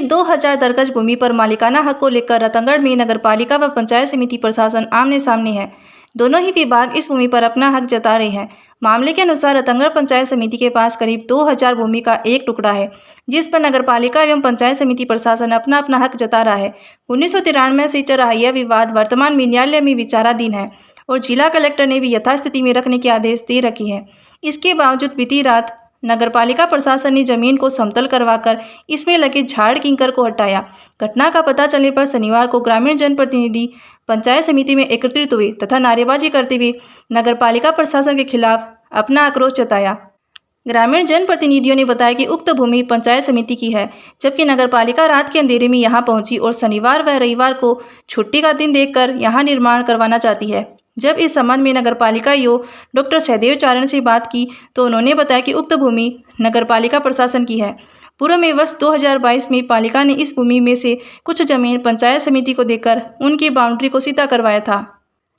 2000 दरगज भूमि पर मालिकाना हक को लेकर रतनगढ़ में नगरपालिका व पंचायत समिति प्रशासन आमने सामने है। दोनों ही विभाग इस भूमि पर अपना हक जता रहे हैं। मामले के अनुसार रतनगढ़ पंचायत समिति के पास करीब 2000 भूमि का एक टुकड़ा है, जिस पर नगरपालिका एवं पंचायत समिति प्रशासन अपना अपना हक जता रहा है। 1993 से चल रहा यह विवाद वर्तमान में न्यायालय में विचाराधीन है और जिला कलेक्टर ने भी यथास्थिति में रखने के आदेश दे रखे हैं। इसके बावजूद बीती रात नगरपालिका प्रशासन ने जमीन को समतल करवाकर इसमें लगे झाड़ किंकर को हटाया। घटना का पता चलने पर शनिवार को ग्रामीण जनप्रतिनिधि पंचायत समिति में एकत्रित हुए तथा नारेबाजी करते हुए नगरपालिका प्रशासन के खिलाफ अपना आक्रोश जताया। ग्रामीण जनप्रतिनिधियों ने बताया कि उक्त भूमि पंचायत समिति की है, जबकि नगरपालिका रात के अंधेरे में यहां पहुंची और शनिवार व रविवार को छुट्टी का दिन देखकर यहां निर्माण करवाना चाहती है। जब इस संबंध में नगरपालिका ईओ डॉक्टर सहदेव चारण से बात की तो उन्होंने बताया कि उक्त भूमि नगरपालिका प्रशासन की है। पूर्व में वर्ष 2022 में पालिका ने इस भूमि में से कुछ जमीन पंचायत समिति को देकर उनकी बाउंड्री को सीधा करवाया था,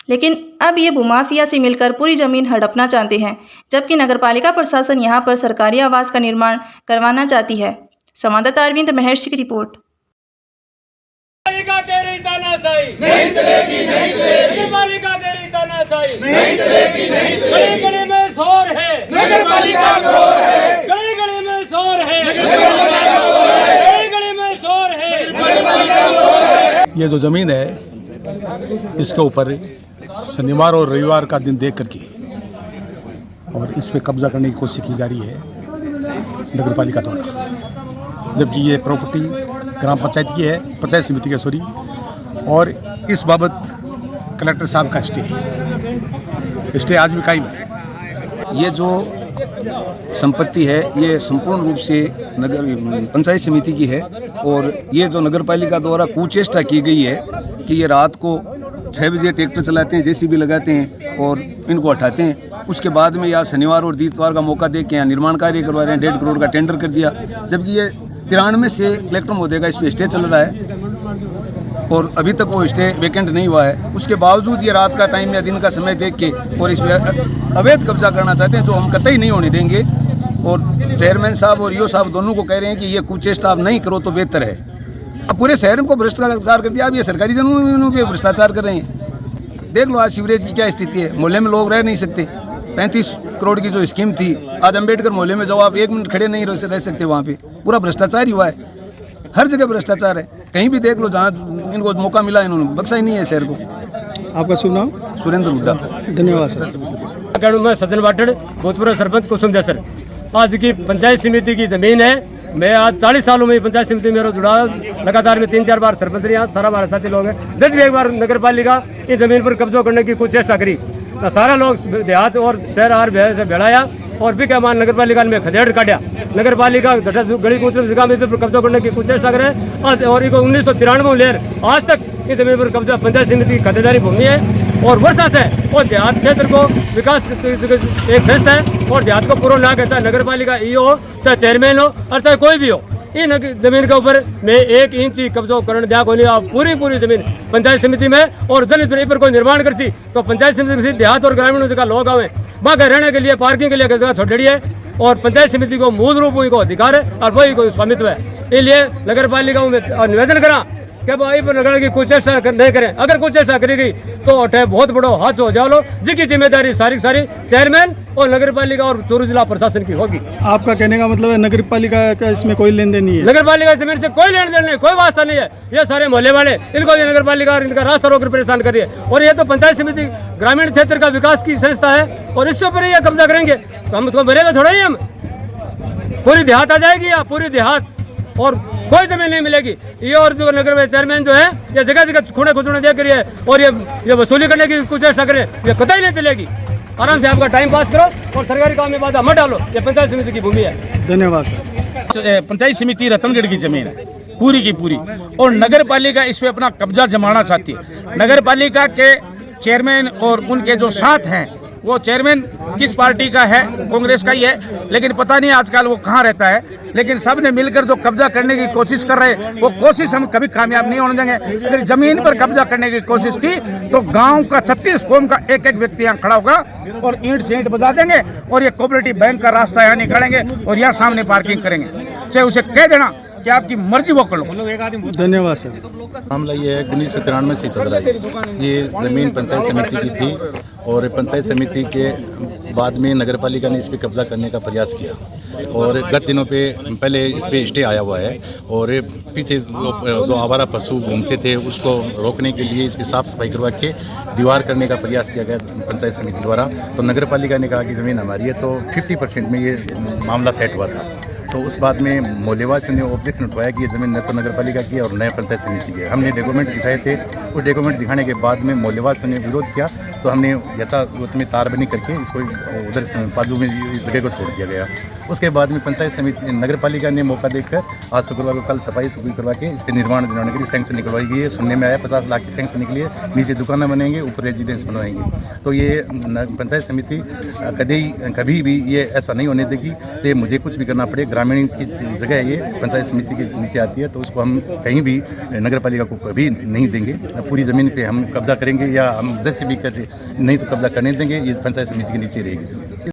लेकिन अब ये भूमाफिया से मिलकर पूरी जमीन हड़पना चाहते हैं, जबकि नगरपालिका प्रशासन यहाँ पर सरकारी आवास का निर्माण करवाना चाहती है। संवाददाता अरविंद महर्षि की रिपोर्ट। नहीं चलेगी, नहीं चलेगी। नगरपालिका तेरी तानाशाही नहीं चलेगी, नहीं चलेगी। गली में शोर है, नगरपालिका शोर है। गली में शोर है, नगरपालिका शोर है। गली में शोर है, नगरपालिका शोर है। ये जो जमीन है, इसके ऊपर शनिवार और रविवार का दिन देख करके और इस पे कब्जा करने की कोशिश की जा रही है नगरपालिका द्वारा, जबकि ये प्रॉपर्टी ग्राम पंचायत की है, पंचायत समिति की सॉरी। और इस बाबत कलेक्टर साहब का स्टे आज भी कायम है। ये जो संपत्ति है ये संपूर्ण रूप से नगर पंचायत समिति की है और ये जो नगरपालिका द्वारा कुचेष्टा की गई है कि ये रात को 6 बजे ट्रैक्टर चलाते हैं, जेसीबी लगाते हैं और इनको हटाते हैं। उसके बाद में या शनिवार और इतवार का मौका दे के यहाँ निर्माण कार्य करवा रहे हैं। 1.5 करोड़ का टेंडर कर दिया, जबकि ये 93 से कलेक्टर महोदय का इस पर स्टे चल रहा है और अभी तक वो स्टे वैकेंट नहीं हुआ है। उसके बावजूद ये रात का टाइम या दिन का समय देख के और इस पर अवैध कब्जा करना चाहते हैं, जो हम कतई नहीं होने देंगे। और चेयरमैन साहब और ईओ साहब दोनों को कह रहे हैं कि ये कुचेष्टा आप नहीं करो तो बेहतर है। अब पूरे शहर को भ्रष्टाचार कर दिया, अब ये सरकारी जमीनों पे भ्रष्टाचार कर रहे हैं। देख लो आज सीवरेज की क्या स्थिति है, मोहल्ले में लोग रह नहीं सकते। 35 करोड़ की जो स्कीम थी, आज अम्बेडकर मोहल्ले में जाओ आप 1 मिनट खड़े नहीं रह सकते, वहाँ पे पूरा भ्रष्टाचार ही हुआ है। हर जगह भ्रष्टाचार है, कहीं भी देख लो, जहाँ इनको मौका मिला इन्होंने बख्शा ही नहीं है शहर को। आपका शुभ नाम? सुरेंद्र हुड्डा। धन्यवाद सर। मैं सज्जन वाटड़, भूतपूर्व सरपंच कुसुम जसर। आज की पंचायत समिति की जमीन है। मैं आज 40 सालों में पंचायत समिति में जुड़ा, लगातार में 3-4 बार सरपंच रहा। सारा हमारे साथी लोग हैं। जब भी एक बार नगरपालिका की जमीन पर कब्जा करने की कुछ चेष्टा करी तो सारा लोग देहात और शहर हार से भेड़ाया और भी क्या मान नगरपालिका में खदेड़ काटा। नगरपालिका गली कूच जगह में कब्जा करने की कुछ चेष्टा करें और 1993 में लेर आज तक इस जमीन पर कब्जा पंचायत समिति की खातेदारी भूमि है और वर्षा से और देहात क्षेत्र को विकास एक संस्था है और देहात को पूरा ना कहता है नगरपालिका ईओ हो, चाहे चेयरमैन हो और चाहे कोई भी हो। इन जमीन के ऊपर में 1 इंच कब्जा करने दिया कोई नहीं। आप पूरी जमीन पंचायत समिति में और दलित पर कोई निर्माण करती तो पंचायत समिति देहात और ग्रामीणों जगह लोग आवे वहाँ रहने के लिए, पार्किंग के लिए जगह छोड़ी है और पंचायत समिति को मूल रूप को अधिकार है और वही कोई स्वामित्व है। इसलिए नगरपालिका में निवेदन करा कि भाई पर नगर की कुछ चेष्टा नहीं करें। अगर कुछ चेष्टा करेगी तो अठे बहुत बड़ा हाथ हो जाओ, जिसकी जिम्मेदारी सारी चेयरमैन और नगरपालिका और चूरू जिला प्रशासन की होगी। आपका कहने का मतलब है नगरपालिका का इसमें कोई लेन देन नहीं है? नगरपालिका जमीन से कोई लेन देन नहीं, कोई वास्ता नहीं है। ये सारे मोहल्ले वाले इनको ये नगरपालिका और इनका रास्ता रोककर परेशान कर रही है और ये तो पंचायत समिति ग्रामीण क्षेत्र का विकास की संस्था है और इसके ऊपर ये कब्जा करेंगे तो हम तो मरेगा थोड़ा ही। हम पूरी देहात आ जाएगी या पूरी देहात और कोई जमीन नहीं मिलेगी। ये और जो नगर में चेयरमैन जो है ये जगह जगह खूने खुचुने देख रही है और ये वसूली करने की कुछ चेष्टा करे, ये कतई नहीं चलेगी। आराम से आपका टाइम पास करो और सरकारी काम में बाधा मत डालो। ये पंचायत समिति की भूमि है। धन्यवाद सर। पंचायत समिति रतनगढ़ की जमीन है पूरी की पूरी और नगरपालिका इस पे अपना कब्जा जमाना चाहती है। नगरपालिका के चेयरमैन और उनके जो साथ हैं, वो चेयरमैन किस पार्टी का है, कांग्रेस का ही है, लेकिन पता नहीं आजकल वो कहाँ रहता है। लेकिन सब ने मिलकर जो कब्जा करने की कोशिश कर रहे हैं वो कोशिश हम कभी कामयाब नहीं होने देंगे। अगर जमीन पर कब्जा करने की कोशिश की तो गांव का 36 कौम का एक व्यक्ति यहाँ खड़ा होगा और ईंट से ईंट बजा देंगे और ये कोऑपरेटिव बैंक का रास्ता यहाँ निकालेंगे और यहाँ सामने पार्किंग करेंगे। चाहे उसे कह देना कि आपकी मर्जी वो कर लो। धन्यवाद सर। मामला ये है 1993 से चल रहा है। ये ज़मीन पंचायत समिति की थी और पंचायत समिति के बाद में नगर पालिका ने इस पर कब्जा करने का प्रयास किया और गत दिनों पे पहले इस पर स्टे आया हुआ है और पीछे जो आवारा पशु घूमते थे उसको रोकने के लिए इसकी साफ़ सफाई करवा के दीवार करने का प्रयास किया गया पंचायत समिति द्वारा। तो नगर पालिका ने कहा कि ज़मीन हमारी है, तो 50% में ये मामला सेट हुआ था। तो उस बात में मोहल्लेवासियों ने ऑब्जेक्शन उठवाया कि ये ज़मीन न तो नगर पालिका की है और न पंचायत समिति की है। हमने डॉक्यूमेंट दिखाए थे, उस डॉक्यूमेंट दिखाने के बाद में मोहल्लेवासियों ने विरोध किया, तो हमने यथावत में तारबंदी करके इसको उधर बाजू में इस जगह को छोड़ दिया गया। उसके बाद में पंचायत समिति नगर पालिका ने मौका देखकर आज शुक्रवार को कल सफाई करवा के इस पर निर्माण दिलाने के लिए सैंक्शन निकलवाई गई है। सुनने में आया 50 लाख की सैंक्शन निकली है, नीचे दुकानें बनेंगे, ऊपर रेजिडेंस बनवाएंगे। तो ये पंचायत समिति कभी भी ये ऐसा नहीं होने देगी कि मुझे कुछ भी करना पड़े। ग्रामीण की जगह ये पंचायत समिति के नीचे आती है, तो उसको हम कहीं भी नगर पालिका को कभी नहीं देंगे। पूरी ज़मीन पे हम कब्जा करेंगे या हम जैसे भी कर नहीं तो कब्जा करने देंगे, ये पंचायत समिति के नीचे रहेगी।